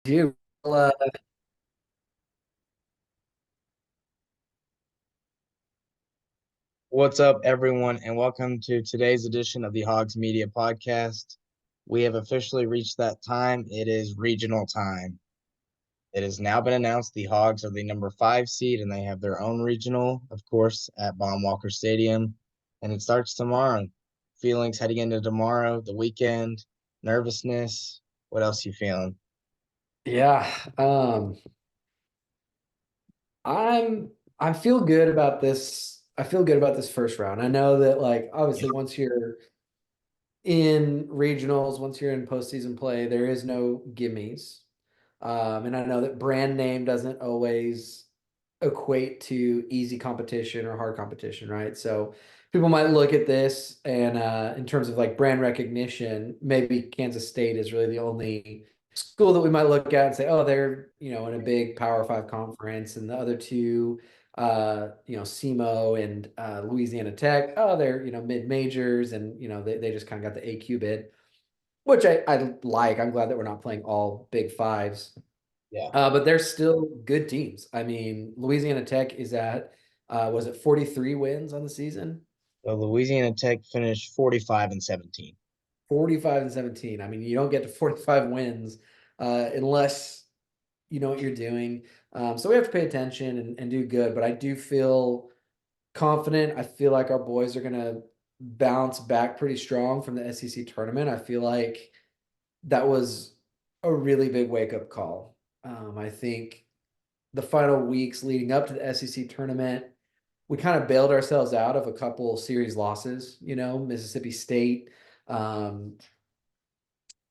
You, uh, What's up, everyone, and welcome to today's edition of the Hogs Media Podcast. We have officially reached that time. It is regional time. It has now been announced the Hogs are the number 5 seed, and they have their own regional, of course, at Baum-Walker Stadium. And it starts tomorrow. Feelings heading into tomorrow, the weekend, nervousness. What else you feeling? yeah, I feel good about this. I feel good about this first round. I know that obviously once you're in regionals, once you're in postseason play, there is no gimmies. And I know that brand name doesn't always equate to easy competition or hard competition, right? So people might look at this and in terms of like brand recognition, maybe Kansas State is really the only school that we might look at and say, oh, they're, in a big Power Five conference, and the other two SEMO and Louisiana Tech, oh, they're, mid majors, and they just kind of got the AQ bid, which I like. I'm glad that we're not playing all big fives. Yeah. But they're still good teams. I mean, Louisiana Tech is at, was it 43 wins on the season? So Louisiana Tech finished 45 and 17. 45 and 17. I mean, you don't get to 45 wins unless you know what you're doing. So we have to pay attention and do good. But I do feel confident. I feel like our boys are going to bounce back pretty strong from the SEC tournament. I feel like that was a really big wake up call. I think the final weeks leading up to the SEC tournament, we kind of bailed ourselves out of a couple series losses, Mississippi State, um,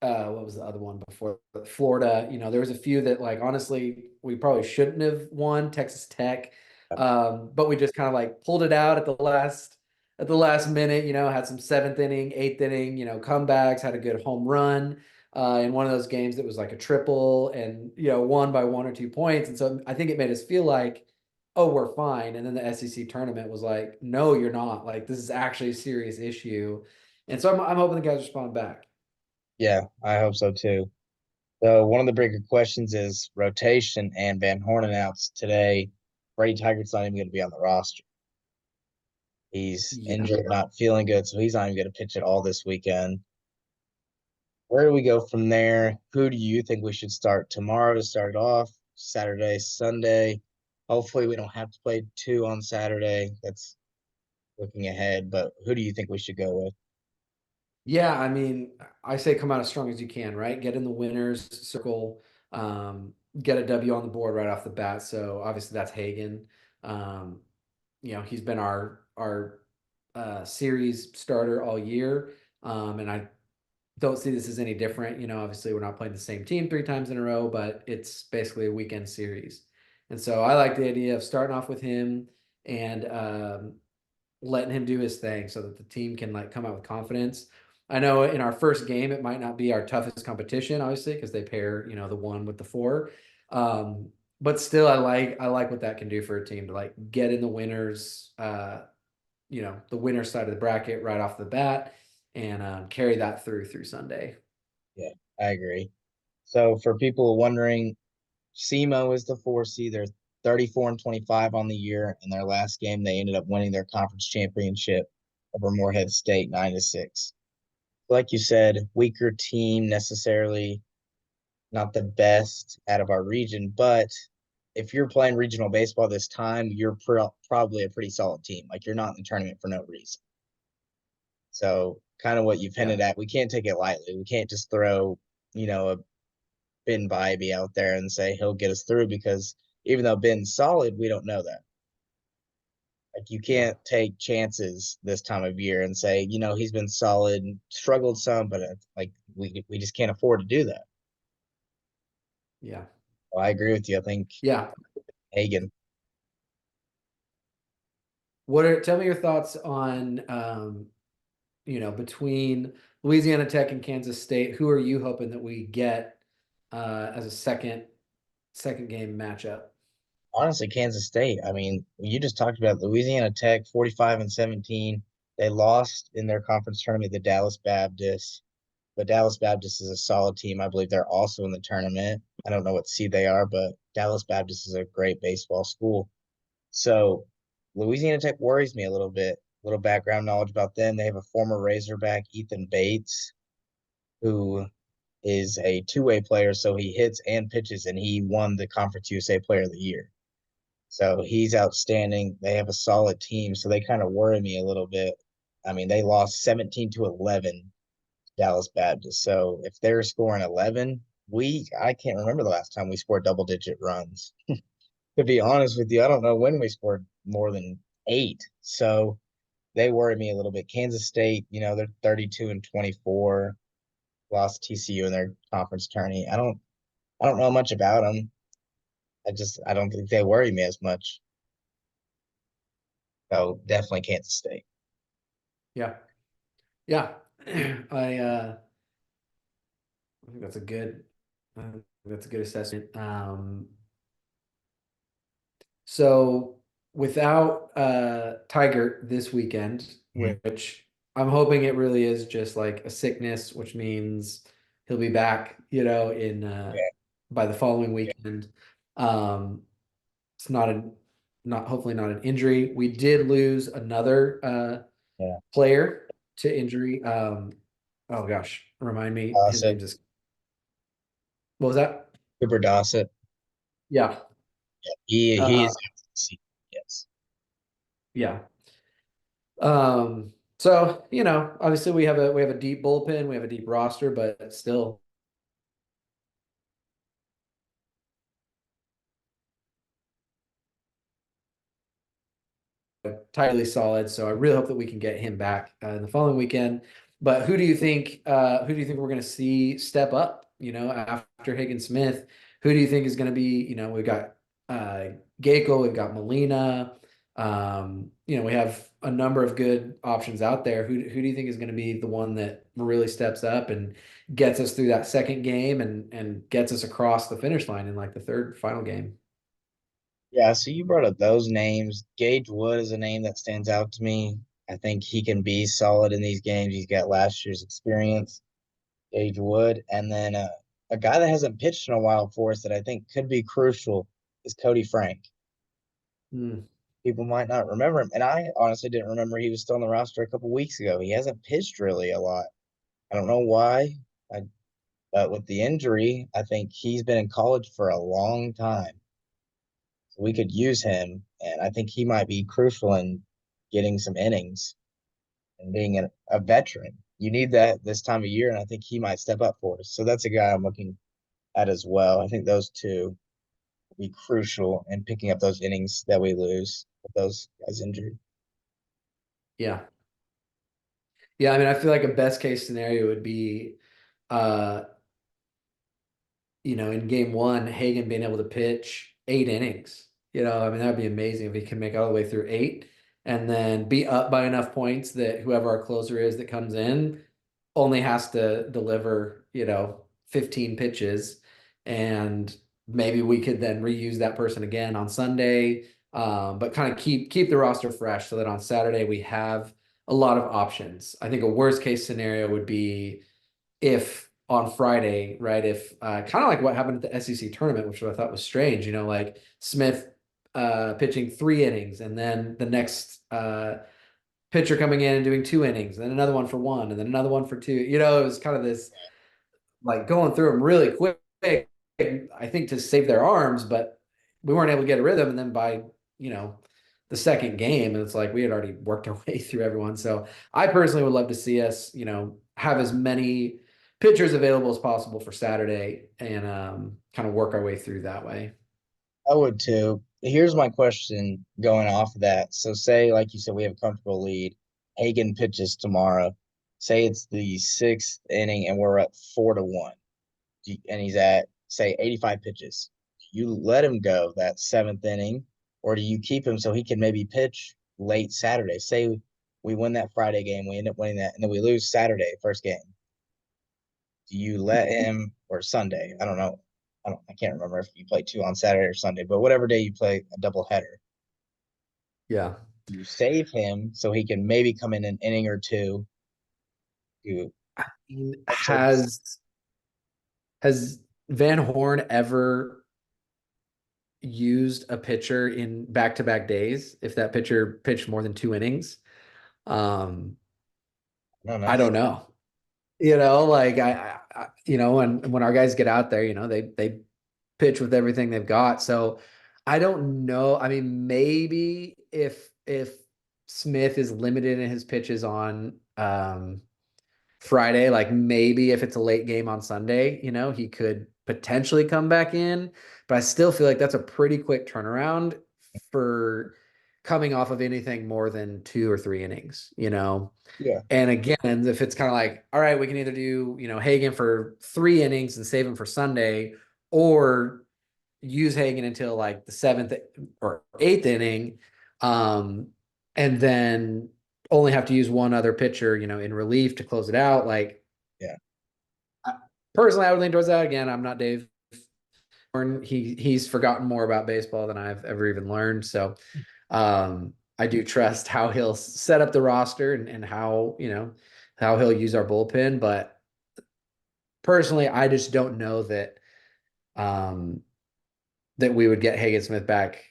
what was the other one before Florida? There was a few that like honestly we probably shouldn't have won, Texas Tech. But we just kind of like pulled it out at the last minute, had some seventh inning, eighth inning, comebacks, had a good home run in one of those games that was like a triple and won by 1 or 2 points. And so I think it made us feel like, oh, we're fine. And then the SEC tournament was like, no, you're not. Like this is actually a serious issue. And so I'm hoping the guys respond back. Yeah, I hope so too. So one of the bigger questions is rotation, and Van Horn announced today Brady Tyggart's not even going to be on the roster. He's Yeah. injured, not feeling good, so he's not even going to pitch at all this weekend. Where do we go from there? Who do you think we should start tomorrow to start it off? Saturday, Sunday. Hopefully, we don't have to play two on Saturday. That's looking ahead, but who do you think we should go with? Yeah, I mean, I say come out as strong as you can, right? Get in the winners circle, get a W on the board right off the bat. So obviously that's Hagen. Um, he's been our series starter all year. And I don't see this as any different. Obviously we're not playing the same team 3 times in a row, but it's basically a weekend series. And so I like the idea of starting off with him and letting him do his thing so that the team can like come out with confidence. I know in our first game it might not be our toughest competition, obviously, because they pair, the one with the four. Um, but still, I like what that can do for a team to like get in the winners, the winner side of the bracket right off the bat, and carry that through Sunday. Yeah, I agree. So for people wondering, SEMO is the 4 seed. They're 34 and 25 on the year. In their last game, they ended up winning their conference championship over Morehead State 9-6. Like you said, weaker team necessarily not the best out of our region, but if you're playing regional baseball this time, you're probably a pretty solid team. Like you're not in the tournament for no reason. So kind of what you've Yeah, hinted at, we can't take it lightly. We can't just throw, a Ben Bybee out there and say he'll get us through because even though Ben's solid, we don't know that. Like you yeah, can't take chances this time of year and say, he's been solid, struggled some, but like we just can't afford to do that. yeah, Well, I agree with you. I think yeah. Hagen. Tell me your thoughts on between Louisiana Tech and Kansas State, who are you hoping that we get as a second game matchup? Honestly, Kansas State. I mean, you just talked about Louisiana Tech, 45 and 17. They lost in their conference tournament, the Dallas Baptist. but Dallas Baptist is a solid team. I believe they're also in the tournament. I don't know what seed they are, but Dallas Baptist is a great baseball school. So Louisiana Tech worries me a little bit. A little background knowledge about them. They have a former Razorback, Ethan Bates, who is a two-way player, so he hits and pitches, and he won the Conference USA Player of the Year. So he's outstanding. They have a solid team, so they kind of worry me a little bit. I mean, they lost 17-11 Dallas Baptist. So if they're scoring 11, I can't remember the last time we scored double-digit runs. To be honest with you, I don't know when we scored more than 8. So they worry me a little bit. Kansas State, they're 32-24, lost TCU in their conference tourney. I don't know much about them. I don't think they worry me as much. So definitely Kansas State. Yeah. Yeah. I think that's a good assessment. So without Tiger this weekend, Mhm. which I'm hoping it really is just like a sickness, which means he'll be back, in Yeah, by the following weekend. Um, it's not hopefully not an injury. We did lose another yeah. player to injury. Oh gosh, remind me. His name Dossett, just what was that? Cooper Dossett. Yeah. He Uh, is yes. yeah. So obviously we have a deep bullpen, we have a deep roster, but still entirely solid. So I really hope that we can get him back in the following weekend. But who do you think we're going to see step up? After Higgins Smith, who do you think is going to be? We've got uh, Geico, we've got Molina. We have a number of good options out there. Who do you think is going to be the one that really steps up and gets us through that second game and gets us across the finish line in like the third final game? Yeah, so you brought up those names. Gage Wood is a name that stands out to me. I think he can be solid in these games. He's got last year's experience, Gage Wood. And then a guy that hasn't pitched in a while for us that I think could be crucial is Cody Frank. Hmm. People might not remember him. And I honestly didn't remember he was still on the roster a couple weeks ago. He hasn't pitched really a lot. I don't know why. I, but with the injury, I think he's been in college for a long time. So we could use him, and I think he might be crucial in getting some innings and being a veteran. You need that this time of year, and I think he might step up for us. So that's a guy I'm looking at as well. I think those two will be crucial in picking up those innings that we lose with those guys injured. Yeah. Yeah, I mean, I feel like a best case scenario would be, uh, in game one, Hagan being able to pitch 8 innings. I mean, that'd be amazing if he can make it all the way through 8 and then be up by enough points that whoever our closer is that comes in only has to deliver, 15 pitches. And maybe we could then reuse that person again on Sunday, but kind of keep the roster fresh so that on Saturday we have a lot of options. I think a worst case scenario would be if on Friday, right? If kind of like what happened at the SEC tournament, which I thought was strange, like Smith pitching 3 innings and then the next pitcher coming in and doing 2 innings, and then another one for one, and then another one for two. It was kind of this like going through them really quick, I think to save their arms, but we weren't able to get a rhythm. And then by, you know, the second game, it's like we had already worked our way through everyone. So I personally would love to see us, have as many pitchers available as possible for Saturday and kind of work our way through that way. I would too. Here's my question going off of that. So, say, like you said, we have a comfortable lead. Hagen pitches tomorrow. Say it's the sixth inning and we're up 4-1. And he's at, say, 85 pitches. You let him go that seventh inning, or do you keep him so he can maybe pitch late Saturday? Say we win that Friday game, we end up winning that, and then we lose Saturday, first game. Do you let him, or Sunday? I don't know. I can't remember if you play two on Saturday or Sunday, but whatever day you play a double header, Yeah. you save him so he can maybe come in an inning or two. mean, Let's hope. has Van Horn ever used a pitcher in back-to-back days if that pitcher pitched more than 2 innings? Um, I don't know. I don't know. Like when our guys get out there, they pitch with everything they've got. So I don't know. I mean, maybe if Smith is limited in his pitches on Friday, like maybe if it's a late game on Sunday, he could potentially come back in. But I still feel like that's a pretty quick turnaround for coming off of anything more than 2 or 3 innings. Yeah. And again, if it's kind of like, all right, we can either do, Hagen for 3 innings and save him for Sunday, or use Hagen until like the seventh or eighth inning, and then only have to use one other pitcher, in relief to close it out. Like, Yeah. personally, I would lean towards that. Again, I'm not Dave. He's forgotten more about baseball than I've ever even learned. So, I do trust how he'll set up the roster and how he'll use our bullpen. But personally, I just don't know um, that we would get Hagen Smith back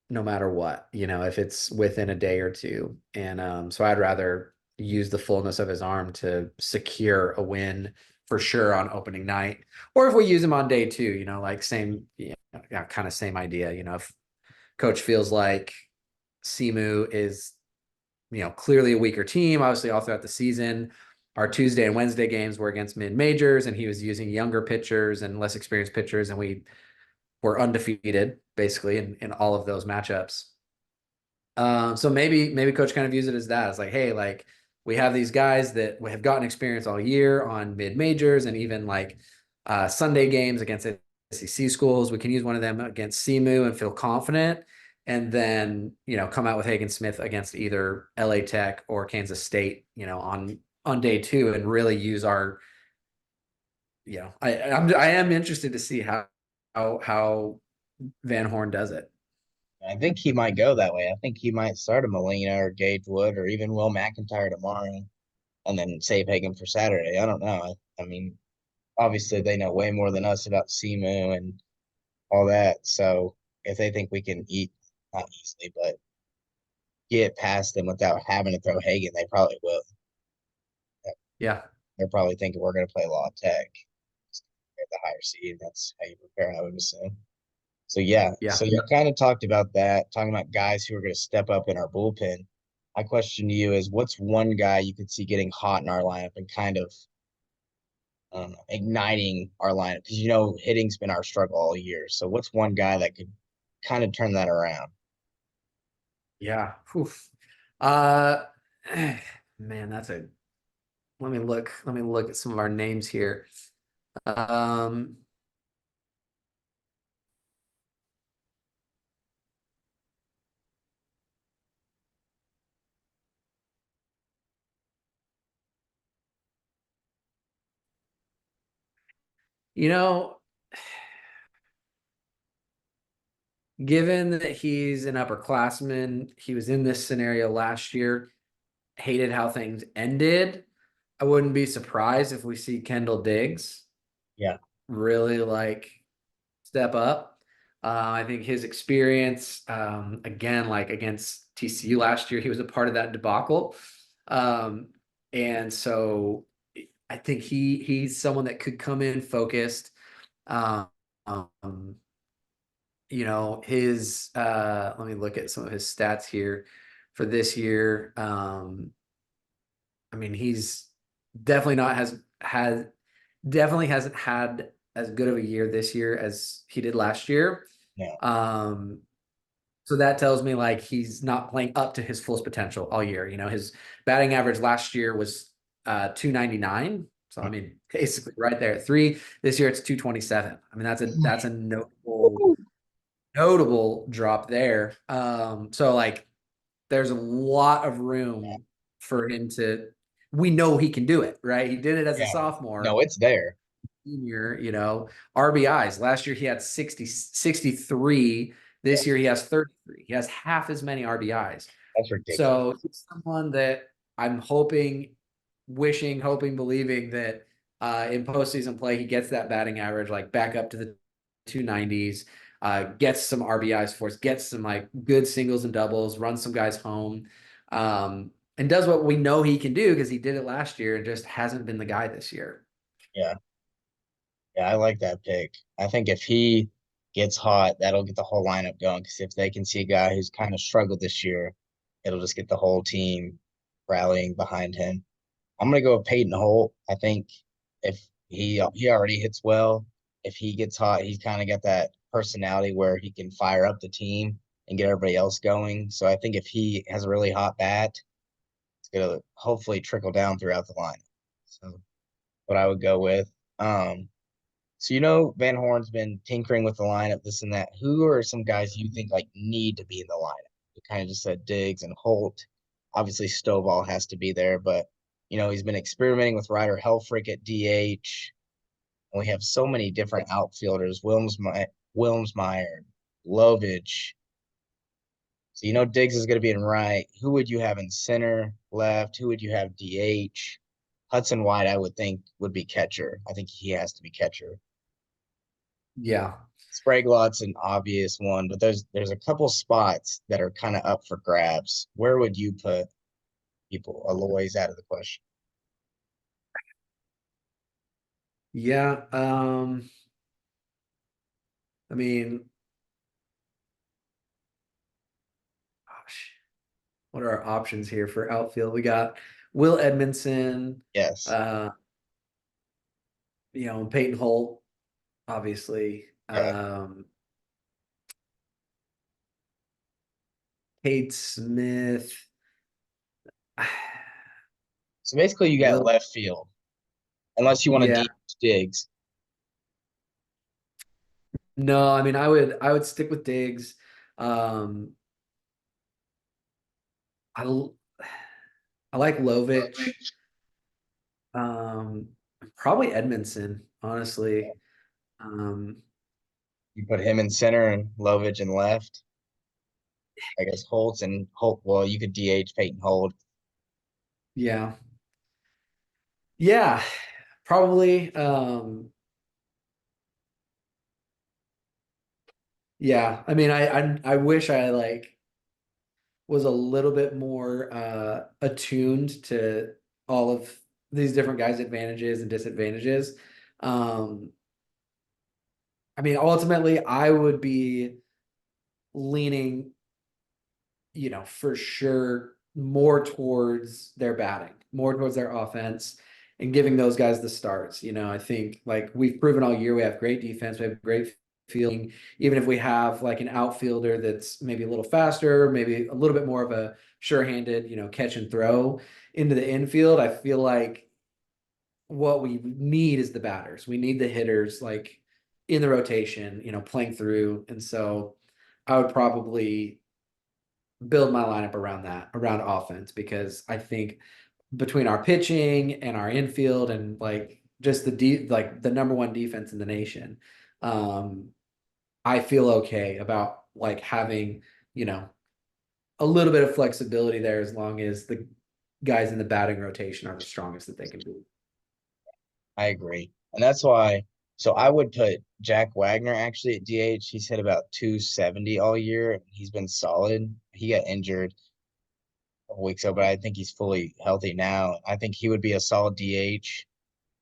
no matter what, if it's within a day or two. And so I'd rather use the fullness of his arm to secure a win for sure on opening night. Or if we use him on day two, like same, kind of same idea. If coach feels like Simu is, clearly a weaker team, obviously all throughout the season. Our Tuesday and Wednesday games were against mid majors, and he was using younger pitchers and less experienced pitchers, and we were undefeated basically in all of those matchups. So maybe coach kind of views it as that. It's like, hey, like we have these guys that have gotten experience all year on mid majors and even like Sunday games against SEC schools. We can use one of them against CMU and feel confident, and then come out with Hagen Smith against either LA Tech or Kansas State, on day two, and really use our. I am interested to see how Van Horn does it. I think he might go that way. I think he might start a Molina or Gage Wood or even Will McIntyre tomorrow and then save Hagen for Saturday. I don't know. I mean, obviously they know way more than us about Simu and all that. So if they think we can eat, not easily, but get past them without having to throw Hagen, they probably will. Yeah. They're probably thinking we're going to play Law Tech at the higher seed. That's how you prepare, I would assume. So yeah, Yeah. so you kind of talked about that, talking about guys who are going to step up in our bullpen. My question to you is, what's one guy you could see getting hot in our lineup and kind of igniting our lineup? Because hitting's been our struggle all year. So what's one guy that could kind of turn that around? Yeah. Oof. Uh, man, let me look at some of our names here. Um, you know, given that he's an upperclassman, he was in this scenario last year, hated how things ended. I wouldn't be surprised if we see Kendall Diggs Yeah, really like step up. I think his experience, again, like against TCU last year, he was a part of that debacle. Um, and so I think he's someone that could come in focused. Um, um, his let me look at some of his stats here for this year. I mean, he's definitely not has definitely hasn't had as good of a year this year as he did last year. yeah, Um, so that tells me like he's not playing up to his fullest potential all year. His batting average last year was 299. So I mean, basically right there at three. This year it's 227. I mean, that's a notable drop there. So like there's a lot of yeah, room for him to we know he can do it, right? He did it as a yeah. sophomore, No, it's there. senior, RBIs. Last year he had 63. Yeah, This year he has 33. He has half as many RBIs. that's ridiculous. So he's someone that I'm hoping wishing, hoping, believing that in postseason play he gets that batting average like back up to the 290s, gets some RBIs for us, gets some like good singles and doubles, runs some guys home, and does what we know he can do because he did it last year and just hasn't been the guy this year. Yeah. Yeah, I like that pick. I think if he gets hot, that'll get the whole lineup going. Because if they can see a guy who's kind of struggled this year, it'll just get the whole team rallying behind him. I'm gonna go with Peyton Holt. I think if he already hits well, if he gets hot, he's kind of got that personality where he can fire up the team and get everybody else going. So I think if he has a really hot bat, it's gonna hopefully trickle down throughout the lineup. So what I would go with. So Van Horn's been tinkering with the lineup, this and that. Who are some guys you think like need to be in the lineup? You kind of just said Diggs and Holt. Obviously, Stovall has to be there, but he's been experimenting with Ryder Helfrich at DH. And we have so many different outfielders: Wilmsmeyer, Lovich. So Diggs is going to be in right. Who would you have in center, left? Who would you have DH? Hudson White, I would think, would be catcher. I think he has to be catcher. Yeah. Spraglot's an obvious one, but there's a couple spots that are kind of up for grabs. Where would you put people? Aloy's out of the question. Yeah. I mean, gosh, what are our options here for outfield? We got Will Edmondson, Yes. uh, Peyton Holt, obviously. Okay. Cade Smith. So basically, you got Will, left field, unless you want to yeah. DH Diggs. No, I mean, I would stick with Diggs. Um, I l- I like Lovich. Um, Probably Edmondson, honestly. Um, You put him in center and Lovich in left. I guess Holt's and Holt. Well, you could DH Peyton Holt. yeah. Yeah, probably. Yeah. I mean, I wish I like was a little bit more attuned to all of these different guys' advantages and disadvantages. Um, I mean, ultimately, I would be leaning, for sure more towards their batting, more towards their offense, and giving those guys the starts. I think like we've proven all year we have great defense, we have great fielding. Even if we have like an outfielder that's maybe a little faster, maybe a little bit more of a sure-handed, catch and throw into the infield, I feel like what we need is the batters. We need the hitters like in the rotation, playing through. And so I would probably build my lineup around that, around offense, because I think between our pitching and our infield and like just like the number one defense in the nation, um, I feel okay about like having, you know, a little bit of flexibility there as long as the guys in the batting rotation are the strongest that they can be. I agree, and that's why. So I would put Jack Wagner actually at DH. He's hit about 270 all year. He's been solid. He got injured a couple weeks ago, but I think he's fully healthy now. I think he would be a solid DH.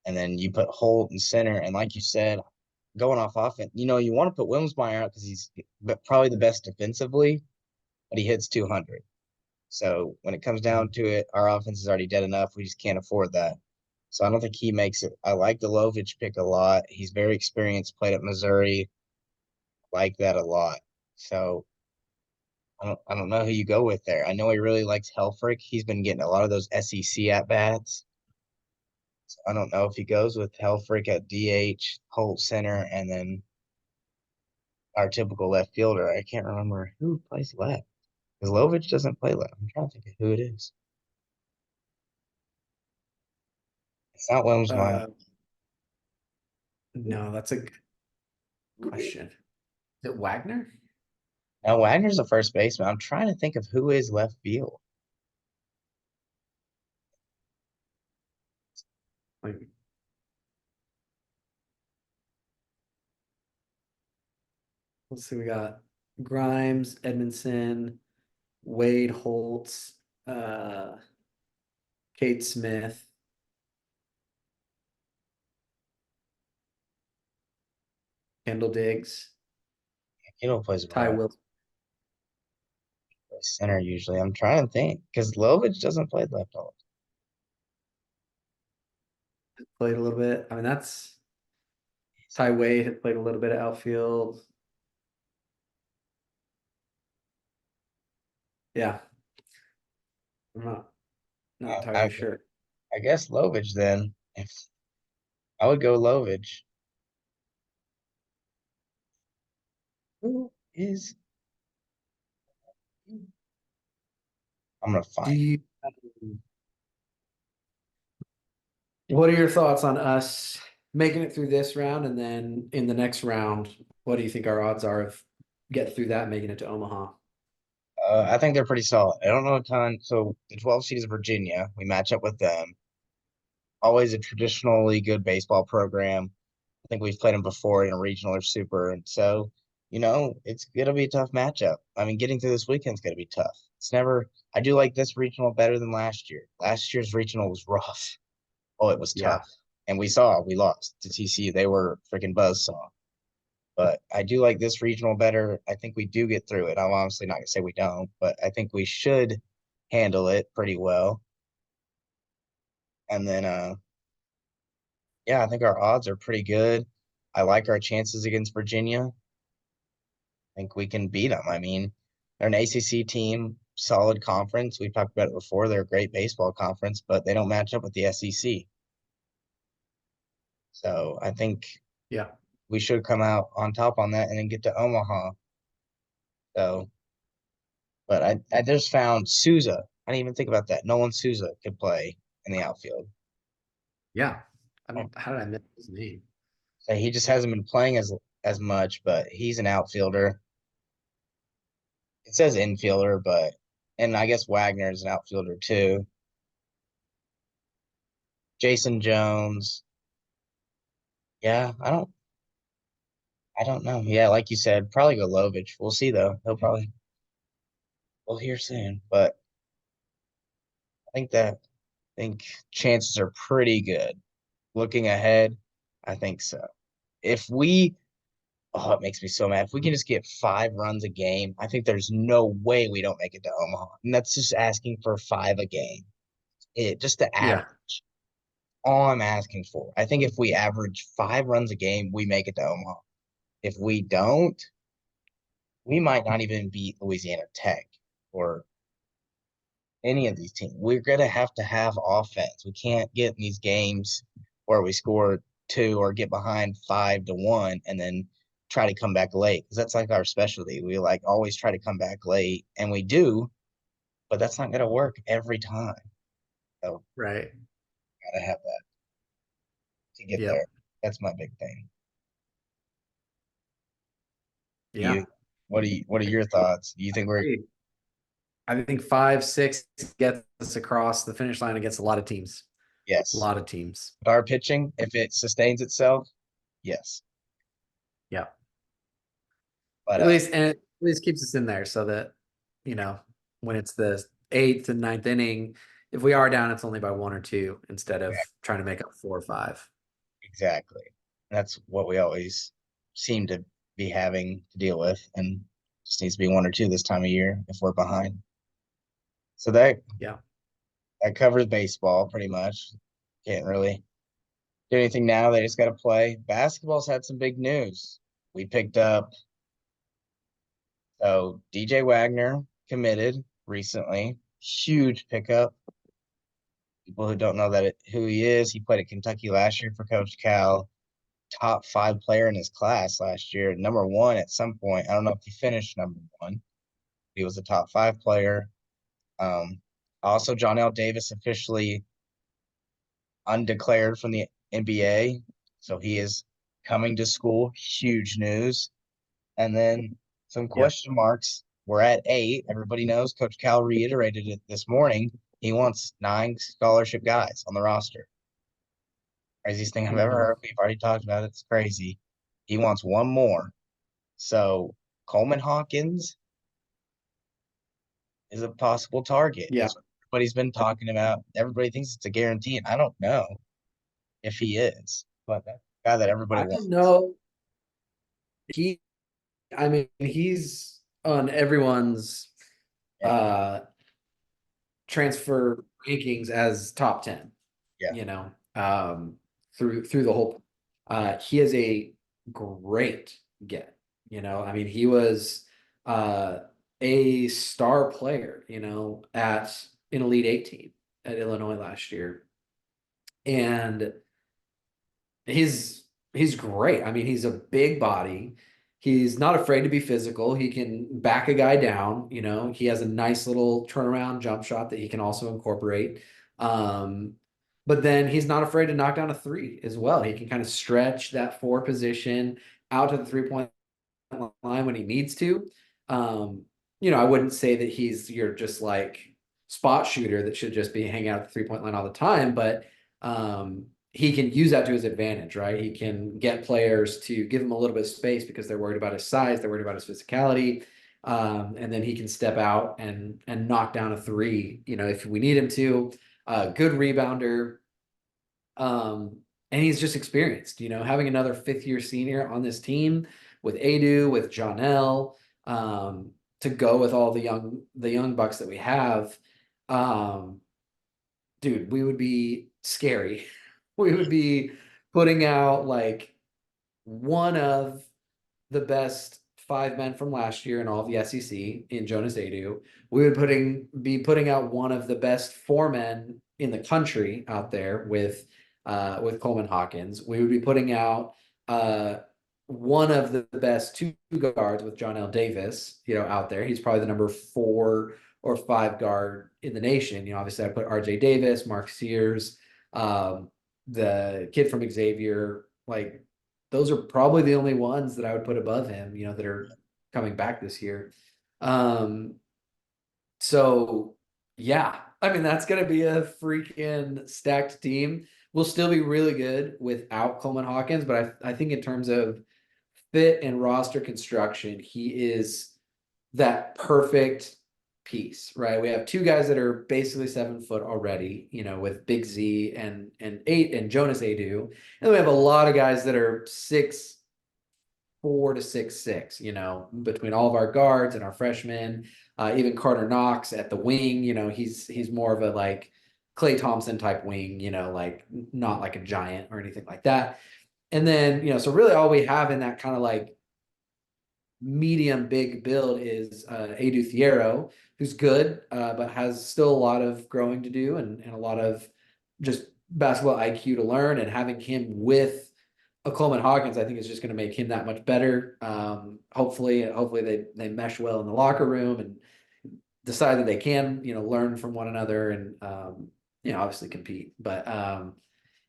And then you put Holt in center, and like you said, going off offense, you want to put Wilmsmeyer out because he's probably the best defensively, but he hits 200. So when it comes down to it, our offense is already dead enough. We just can't afford that. So I don't think he makes it. I like the Lovich pick a lot. He's very experienced, played at Missouri. Like that a lot. So I don't know who you go with there. I know he really likes Helfrich. He's been getting a lot of those SEC at bats. So I don't know if he goes with Helfrich at DH, Holt center, and then our typical left fielder. I can't remember who plays left. Because Lovich doesn't play left. I'm trying to think of who it is. It's not Wilmsmeyer. Uh, no, that's a good question. Is it Wagner? Now Wagner's the first baseman. I'm trying to think of who is left field. Let's see, we got Grimes, Edmondson, Wade Holtz, Kate Smith, Kendall Diggs, Kittle plays Ty right Wilson. center usually. I'm trying to think because Lovich doesn't play left all. Played a little bit. I mean, that's Ty Wade had played a little bit of outfield. Yeah, I'm not entirely I sure. I guess Lovich then. If I would go Lovich. Who is? I'm gonna Do find. you, what are your thoughts on us making it through this round and then in the next round, what do you think our odds are of getting through that and making it to Omaha? I think they're pretty solid. I don't know a ton. So the 12 seed is Virginia. We match up with them. Always a traditionally good baseball program. I think we've played them before in a regional or super, and so it's gonna be a tough matchup. I mean, getting through this weekend's gonna be tough. It's never. I do like this regional better than last year. Last year's regional was rough. Oh, it was Yeah. tough, and we lost to TCU. They were freaking buzzsaw. But I do like this regional better. I think we do get through it. I'm honestly not gonna say we don't, but I think we should handle it pretty well. And then yeah, I think our odds are pretty good. I like our chances against Virginia. I think we can beat them. I mean, they're an ACC team, solid conference. We've talked about it before. They're a great baseball conference, but they don't match up with the SEC. So I think Yeah. we should come out on top on that and then get to Omaha. So, but I just found Souza. I didn't even think about that. Nolan Souza could play in the outfield. Yeah. How did I miss his name? So he just hasn't been playing as much, but he's an outfielder. It says infielder, but and I guess Wagner is an outfielder too. Jason Jones. Yeah, I don't know. Yeah, like you said, probably go Lovich. We'll see though. We'll hear soon. But I think chances are pretty good. Looking ahead, I think so. If we Oh, it makes me so mad. If we can just get 5 runs a game, I think there's no way we don't make it to Omaha. And that's just asking for 5 a game. Just the Yeah. average. All I'm asking for. I think if we average 5 runs a game, we make it to Omaha. If we don't, we might not even beat Louisiana Tech or any of these teams. We're gonna have to have offense. We can't get in these games where we score two or get behind 5-1 and then try to come back late because that's like our specialty. We like always try to come back late, and we do, but that's not gonna work every time. So Right. gotta have that to get there. Yep. That's my big thing. Yeah. You, what are your thoughts? Do you think we're Agreed. I think 5, 6 gets us across the finish line against a lot of teams. A yes? lot of teams. But our pitching, if it sustains itself, yes. Yeah. But At least keeps us in there so that, you know, when it's the eighth and ninth inning, if we are down, it's only by one or two instead of trying to make up 4 or 5. exactly. That's what we always seem to be having to deal with, and just needs to be 1 or 2 this time of year if we're behind. So Yeah. that covers baseball pretty much. Can't really do anything now. They just got to play. Basketball's had some big news. We picked up DJ Wagner committed recently. Huge pickup. People who don't know who he is, he played at Kentucky last year for Coach Cal. Top 5 player in his class last year, number 1 at some point. I don't know if he finished number 1. He was a top 5 player. Um, Also, John L. Davis officially undeclared from the NBA, so he is coming to school. Huge news. And then some Yeah. question marks. We're at 8. Everybody knows Coach Cal reiterated it this morning. He wants 9 scholarship guys on the roster. Craziest thing I've ever Mhm. heard. We've already talked about it. It's crazy. He wants one more. So Coleman Hawkins is a possible target. Yeah. That's what everybody's been talking about. Everybody thinks it's a guarantee, and I don't know if he is, but that's the guy that everybody I don't wants. know. He, I mean, he's on everyone's Yeah, uh transfer rankings as top 10, yeah, you know, through the whole. He is a great get, I mean, he was uh a star player, at an Elite 18 at Illinois last year. And he's great. I mean, he's a big body. He's not afraid to be physical. He can back a guy down. He has a nice little turnaround jump shot that he can also incorporate. Um, but then he's not afraid to knock down a three as well. He can kind of stretch that four position out to the 3-point line when he needs to. Um, I wouldn't say that he's your just like spot shooter that should just be hanging out at the 3-point line all the time, but he can use that to his advantage, right? He can get players to give him a little bit of space because they're worried about his size, they're worried about his physicality. And then he can step out and knock down a three, if we need him to. Good rebounder. Um, and he's just experienced, having another fifth year senior on this team with Adu, with Jonell, to go with all the young bucks that we have. Um, dude, we would be scary. We would be putting out like one of the best five men from last year in all of the SEC in Jonas Adu. We would be putting out one of the best four men in the country out there with Coleman Hawkins. We would be putting out one of the best two guards with John L. Davis, out there. He's probably the number 4 or 5 guard in the nation. Obviously I put RJ Davis, Mark Sears, the kid from Xavier, like those are probably the only ones that I would put above him, that are coming back this year. Um, so yeah, I mean, that's going to be a freaking stacked team. We'll still be really good without Coleman Hawkins, but I think in terms of fit and roster construction, he is that perfect piece, right? We have two guys that are basically 7 foot already, with Big Z and 8 and Jonas Adu. And we have a lot of guys that are 6'4" to 6'6", between all of our guards and our freshmen. Even Carter Knox at the wing, he's more of a like Klay Thompson type wing, like not like a giant or anything like that. And then, so really all we have in that kind of like medium big build is Edu Thiero, who's good, but has still a lot of growing to do and a lot of just basketball IQ to learn. And having him with a Coleman Hawkins, I think is just going to make him that much better. Hopefully they mesh well in the locker room and decide that they can, learn from one another and obviously compete. But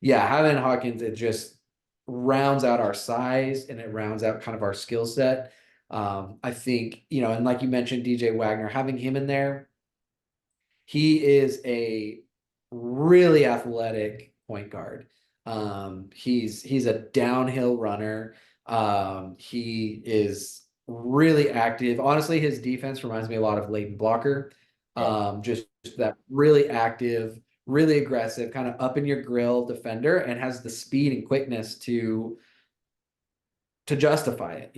yeah, having Hawkins, it just rounds out our size and it rounds out kind of our skill set. I think, and like you mentioned, DJ Wagner, having him in there, he is a really athletic point guard. He's a downhill runner. He is really active. Honestly, his defense reminds me a lot of Leighton Blocker. yeah, Just that really active, really aggressive, kind of up in your grill defender, and has the speed and quickness to justify it,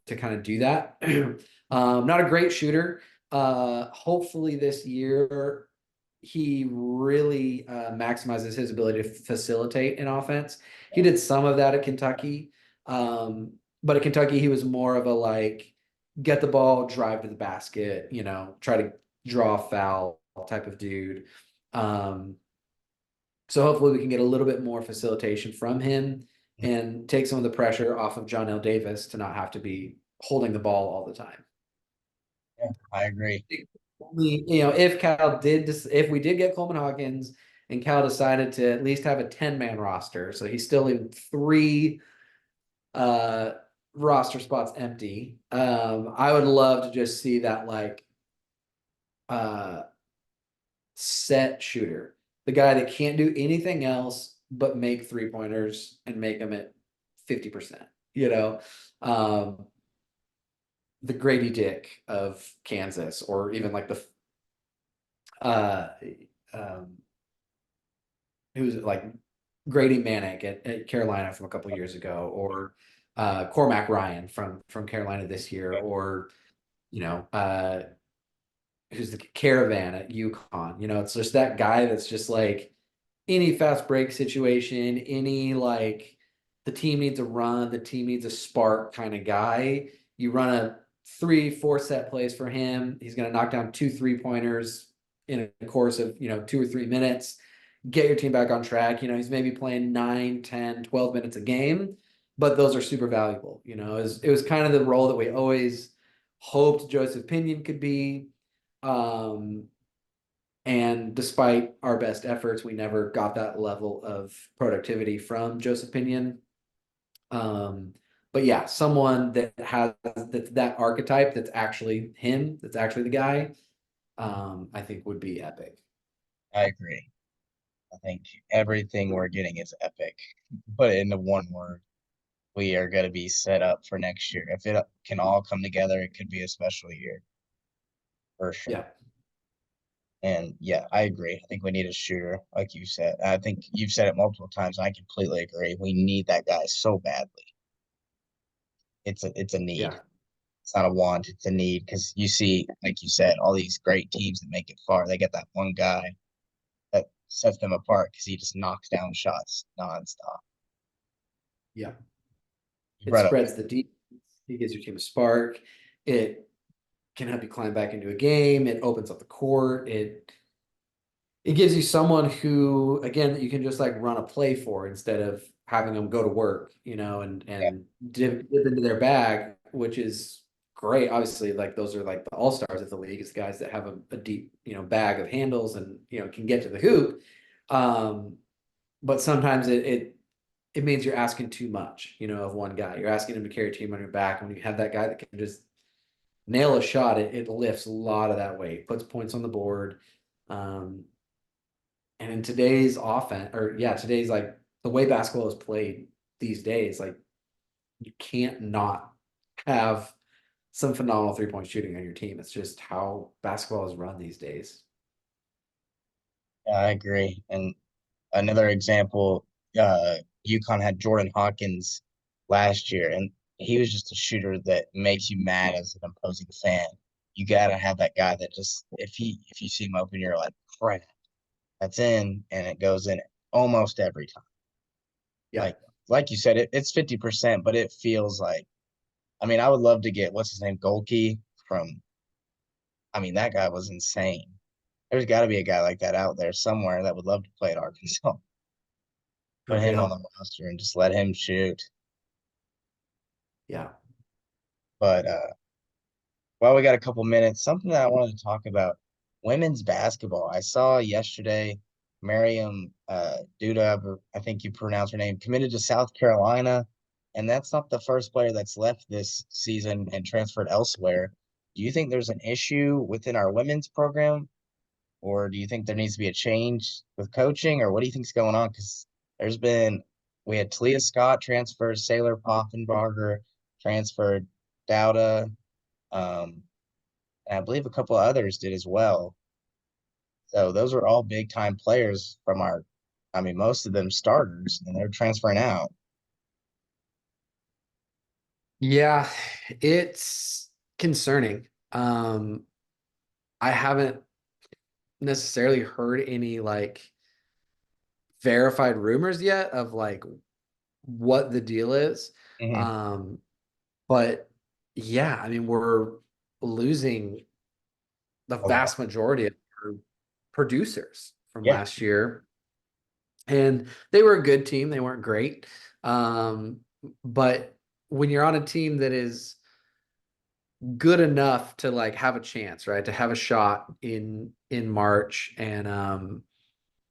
to kind of do that. Not a great shooter. Hopefully this year he really maximizes his ability to facilitate an offense. He did some of that at Kentucky. But at Kentucky he was more of a like get the ball, drive to the basket, try to draw a foul type of dude. Um, so hopefully we can get a little bit more facilitation from him and take some of the pressure off of John L. Davis to not have to be holding the ball all the time. yeah, I agree. If we did get Coleman Hawkins and Cal decided to at least have a 10-man roster, so he's still in 3 uh roster spots empty. I would love to just see that like uh set shooter, the guy that can't do anything else but make 3-pointers and make them at 50%, you know. Um, the Grady Dick of Kansas, or even like the uh um who's like Grady Manick at Carolina from a couple years ago, or Cormac Ryan from Carolina this year, or who's the Caravan at UConn. It's just that guy that's just like any fast break situation, any like the team needs a run, the team needs a spark kind of guy. You run a 3, 4 set plays for him. He's going to knock down 2 3-pointers in a course of 2 or 3 minutes. Get your team back on track. He's maybe playing 9, 10, 12 minutes a game, but those are super valuable. It was kind of the role that we always hoped Joseph Pinion could be. Um, and despite our best efforts, we never got that level of productivity from Joseph Pinion. Um, but yeah, someone that has that archetype that's actually him, that's actually the guy, I think would be epic. I agree. I think everything we're getting is epic. Put it into one word. We are going to be set up for next year. If it can all come together, it could be a special year for Yeah. sure. And yeah, I agree. I think we need a shooter, like you said. I think you've said it multiple times, and I completely agree. We need that guy so badly. It's a need. Yeah. It's not a want, it's a need because you see, like you said, all these great teams that make it far, they get that one guy that sets them apart because he just knocks down shots nonstop. Yeah. You It brought up, spreads the deep. It gives your team a spark. It can help you climb back into a game. It opens up the court. It gives you someone who, again, that you can just like run a play for instead of having them go to work, and yeah, dip into their bag, which is great. Obviously, like those are like the all-stars of the league, is the guys that have a deep, bag of handles and can get to the hoop. Um, but sometimes it means you're asking too much, of one guy. You're asking him to carry a team on your back. And when you have that guy that can just nail a shot, it lifts a lot of that weight, puts points on the board. Um, and in today's offense, or yeah, today's like the way basketball is played these days, like you can't not have some phenomenal 3-point shooting on your team. It's just how basketball is run these days. yeah, I agree. And another example, UConn had Jordan Hawkins last year, and he was just a shooter that makes you mad as an opposing fan. You gotta have that guy that just if you see him open, you're like, crap, that's in, and it goes in almost every time. Yeah. Like like you said, it's 50%, but it feels like I mean, I would love to get what's his name, Golke from I mean, that guy was insane. There's got to be a guy like that out there somewhere that would love to play at Arkansas. Put For him on real. the roster and just let him shoot. Yeah. But well, we got a couple minutes. Something that I wanted to talk about: women's basketball. I saw yesterday Miriam Duda, I think you pronounce her name, committed to South Carolina, and that's not the first player that's left this season and transferred elsewhere. Do you think there's an issue within our women's program, or do you think there needs to be a change with coaching, or what do you think's going on? Because there's been we had Talia Scott transferred, Sailor Poffenbarger transferred, Dowda. And I believe a couple of others did as well. So those are all big time players from our, I mean, most of them starters, and they're transferring out. Yeah, it's concerning. I haven't necessarily heard any like verified rumors yet of like what the deal is. Hmm. Um, but yeah, I mean, we're losing the A lot. vast majority of our producers from Yeah. last year. And they were a good team. They weren't great. Um, but when you're on a team that is good enough to like have a chance, right? To have a shot in March, and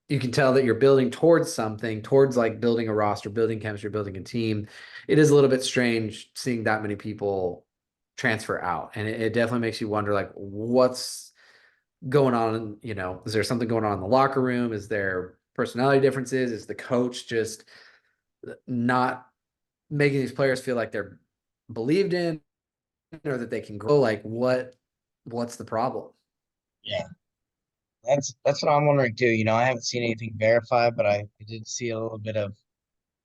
you can tell that you're building towards something, towards like building a roster, building chemistry, building a team. It is a little bit strange seeing that many people transfer out. And it definitely makes you wonder like what's going on, is there something going on in the locker room? Is there personality differences? Is the coach just not making these players feel like they're believed in? or that they can grow? Like what's the problem? Yeah, that's what I'm wondering too. I haven't seen anything verified, but I did see a little bit of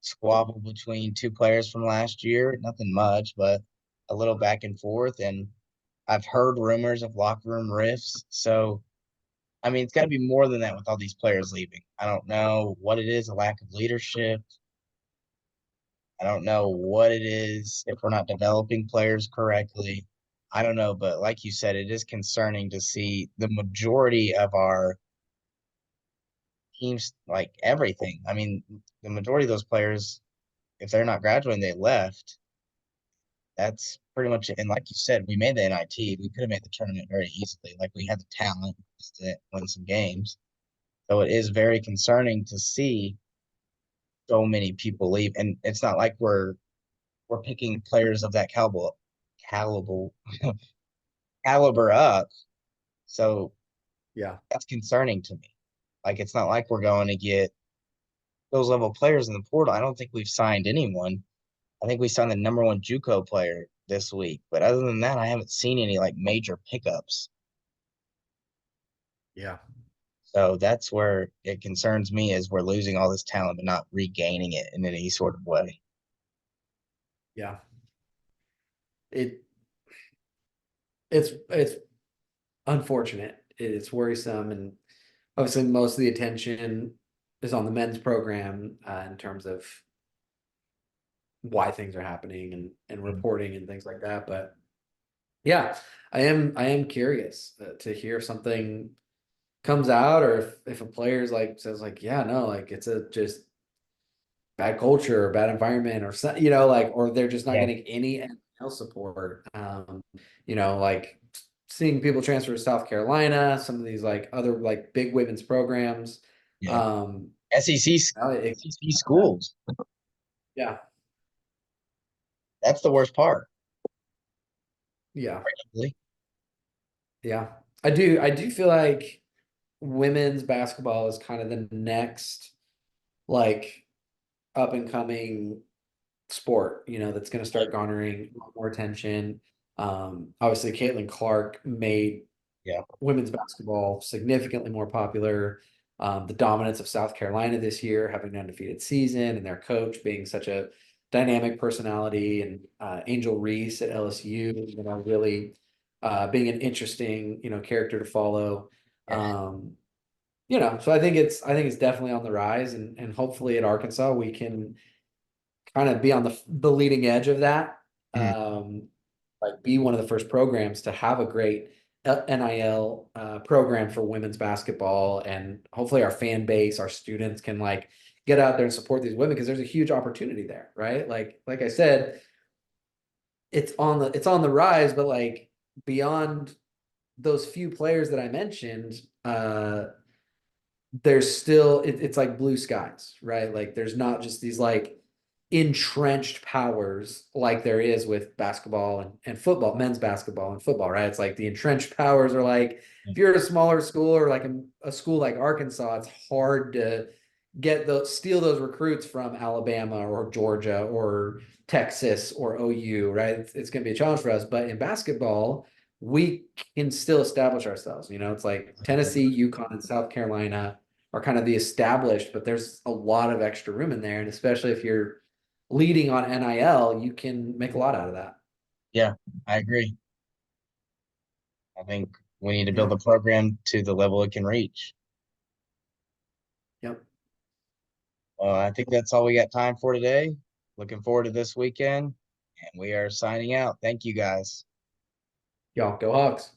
squabble between two players from last year. Nothing much, but a little back and forth. And I've heard rumors of locker room rifts. So, I mean, it's got to be more than that with all these players leaving. I don't know what it is, a lack of leadership. I don't know what it is if we're not developing players correctly. I don't know, but like you said, it is concerning to see the majority of our teams, like everything. I mean, the majority of those players, if they're not graduating, they left. That's pretty much it. And like you said, we made the NIT. We could have made the tournament very easily. Like we had the talent just to win some games. So it is very concerning to see so many people leave. And it's not like we're picking players of that caliber caliber up. So Yeah. that's concerning to me. Like it's not like we're going to get those level players in the portal. I don't think we've signed anyone. I think we signed the number one JUCO player this week. But other than that, I haven't seen any like major pickups. Yeah. So that's where it concerns me is we're losing all this talent but not regaining it in any sort of way. Yeah. It it's unfortunate. It's worrisome, and obviously most of the attention is on the men's program in terms of why things are happening and Mm. reporting and things like that. But yeah, I am curious to hear if something comes out, or if a player's like says like, yeah, no, like it's a just bad culture or bad environment or something, like, or they're just not Yeah, getting any NIL support. Like seeing people transfer to South Carolina, some of these like other like big women's programs. yeah. Um, SEC it, SEC schools. yeah, That's the worst part. yeah, Really. yeah. I do feel like women's basketball is kind of the next like up and coming sport, that's going to start garnering more attention. Obviously, Caitlin Clark made Yeah, women's basketball significantly more popular. The dominance of South Carolina this year, having an undefeated season, and their coach being such a dynamic personality, and Angel Reese at LSU, really being an interesting, character to follow. yeah. Um, so I think it's definitely on the rise, and hopefully at Arkansas we can kind of be on the leading edge of that. Mhm. Like be one of the first programs to have a great NIL program for women's basketball, and hopefully our fan base, our students can like get out there and support these women because there's a huge opportunity there, right? Like I said, it's on the rise, but like beyond those few players that I mentioned, there's still it's like blue skies, right? Like there's not just these like entrenched powers like there is with basketball and football, men's basketball and football, right? It's like the entrenched powers are like if you're a smaller school or like a school like Arkansas, it's hard to steal those recruits from Alabama or Georgia or Texas or OU, right? It's going to be a challenge for us. But in basketball, we can still establish ourselves. It's like Tennessee, UConn, and South Carolina are kind of the established, but there's a lot of extra room in there. And especially if you're leading on NIL, you can make a lot out of that. Yeah, I agree. I think we need to build Yeah. the program to the level it can reach. Yep. Well, I think that's all we got time for today. Looking forward to this weekend, and we are signing out. Thank you guys. Y'all go Hogs.